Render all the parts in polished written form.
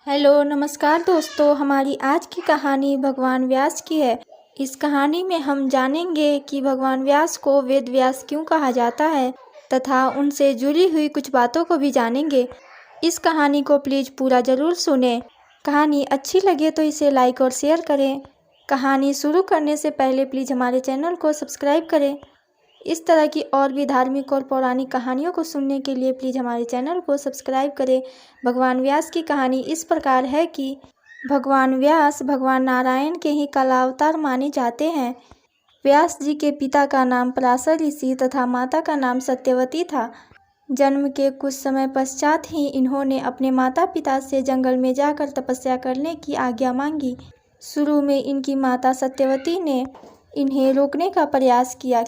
Hello नमस्कार दोस्तों, हमारी आज की कहानी भगवान व्यास की है। इस कहानी में हम जानेंगे कि भगवान व्यास को वेद व्यास क्यों कहा जाता है तथा उनसे जुड़ी हुई कुछ बातों को भी जानेंगे। इस कहानी को प्लीज़ पूरा ज़रूर सुनें। कहानी अच्छी लगे तो इसे लाइक और शेयर करें। कहानी शुरू करने से पहले प्लीज़ हमारे चैनल को सब्सक्राइब करें। इस तरह की और भी धार्मिक और पौराणिक कहानियों को सुनने के लिए प्लीज़ हमारे चैनल को सब्सक्राइब करें। भगवान व्यास की कहानी इस प्रकार है कि भगवान व्यास भगवान नारायण के ही कलावतार माने जाते हैं। व्यास जी के पिता का नाम पराशर ऋषि तथा माता का नाम सत्यवती था। जन्म के कुछ समय पश्चात ही इन्होंने अपने माता पिता से जंगल में जाकर तपस्या करने की आज्ञा मांगी। शुरू में इनकी माता सत्यवती ने इन्हें रोकने का प्रयास किया,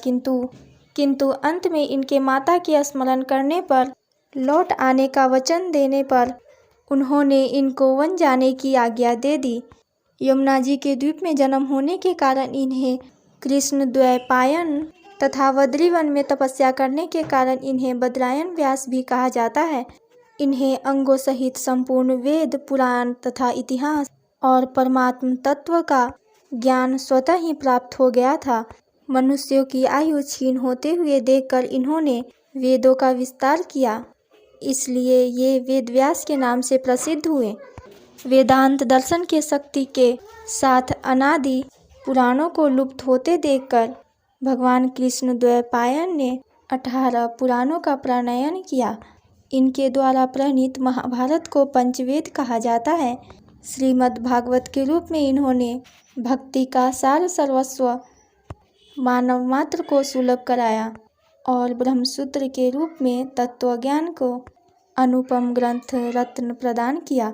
किंतु अंत में इनके माता के स्मरण करने पर लौट आने का वचन देने पर उन्होंने इनको वन जाने की आज्ञा दे दी। यमुना जी के द्वीप में जन्म होने के कारण इन्हें कृष्ण द्वैपायन तथा बद्रीवन में तपस्या करने के कारण इन्हें बद्रायन व्यास भी कहा जाता है। इन्हें अंगों सहित संपूर्ण वेद, पुराण तथा इतिहास और परमात्म तत्व का ज्ञान स्वतः ही प्राप्त हो गया था। मनुष्यों की आयु क्षीण होते हुए देखकर इन्होंने वेदों का विस्तार किया, इसलिए ये वेद व्यास के नाम से प्रसिद्ध हुए। वेदांत दर्शन के शक्ति के साथ अनादि पुराणों को लुप्त होते देखकर भगवान कृष्ण द्वैपायन ने 18 पुराणों का प्रणयन किया। इनके द्वारा प्रणीत महाभारत को पंचवेद कहा जाता है। श्रीमद् भागवत के रूप में इन्होंने भक्ति का सार सर्वस्व मानव मात्र को सुलभ कराया और ब्रह्मसूत्र के रूप में तत्वज्ञान को अनुपम ग्रंथ रत्न प्रदान किया।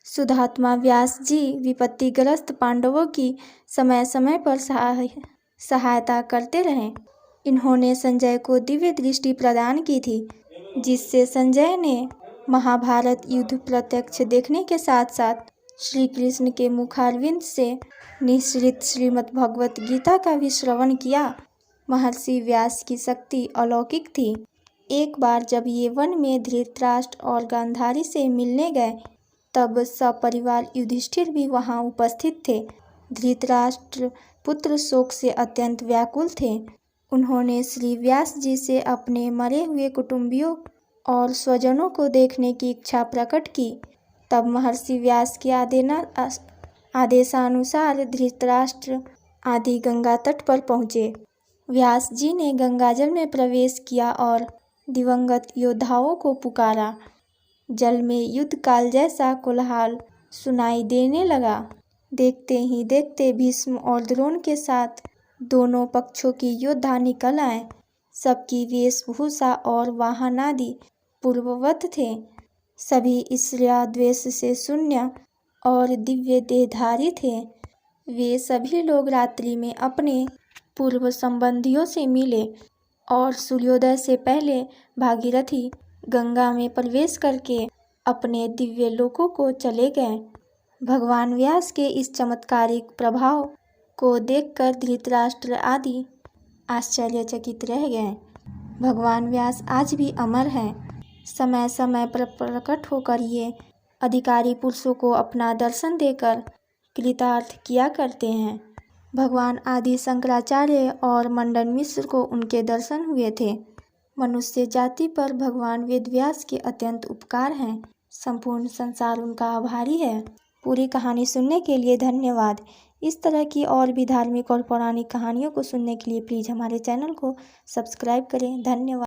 सुधात्मा व्यास जी विपत्तिग्रस्त पांडवों की समय समय पर सहायता करते रहे। इन्होंने संजय को दिव्य दृष्टि प्रदान की थी, जिससे संजय ने महाभारत युद्ध प्रत्यक्ष देखने के साथ साथ श्री कृष्ण के मुखारविंद से निःसृत श्रीमद् भगवत गीता का भी श्रवण किया। महर्षि व्यास की शक्ति अलौकिक थी। एक बार जब ये वन में धृतराष्ट्र और गांधारी से मिलने गए, तब सपरिवार युधिष्ठिर भी वहां उपस्थित थे। धृतराष्ट्र पुत्र शोक से अत्यंत व्याकुल थे। उन्होंने श्री व्यास जी से अपने मरे हुए कुटुंबियों और स्वजनों को देखने की इच्छा प्रकट की। तब महर्षि व्यास के आदेशानुसार धृतराष्ट्र आदि गंगा तट पर पहुँचे। व्यास जी ने गंगाजल में प्रवेश किया और दिवंगत योद्धाओं को पुकारा। जल में युद्ध काल जैसा कोलाहल सुनाई देने लगा। देखते ही देखते भीष्म और द्रोण के साथ दोनों पक्षों की योद्धा निकल आए। सबकी वेशभूषा और वाहन आदि पूर्ववत थे। सभी ईर्ष्या द्वेष से शून्य और दिव्य देहधारी थे। वे सभी लोग रात्रि में अपने पूर्व संबंधियों से मिले और सूर्योदय से पहले भागीरथी गंगा में प्रवेश करके अपने दिव्य लोकों को चले गए। भगवान व्यास के इस चमत्कारिक प्रभाव को देखकर धृतराष्ट्र आदि आश्चर्यचकित रह गए। भगवान व्यास आज भी अमर हैं। समय समय पर प्रकट होकर ये अधिकारी पुरुषों को अपना दर्शन देकर कृतार्थ किया करते हैं। भगवान आदि शंकराचार्य और मंडन मिश्र को उनके दर्शन हुए थे। मनुष्य जाति पर भगवान वेदव्यास के अत्यंत उपकार हैं। संपूर्ण संसार उनका आभारी है। पूरी कहानी सुनने के लिए धन्यवाद। इस तरह की और भी धार्मिक और पौराणिक कहानियों को सुनने के लिए प्लीज़ हमारे चैनल को सब्सक्राइब करें। धन्यवाद।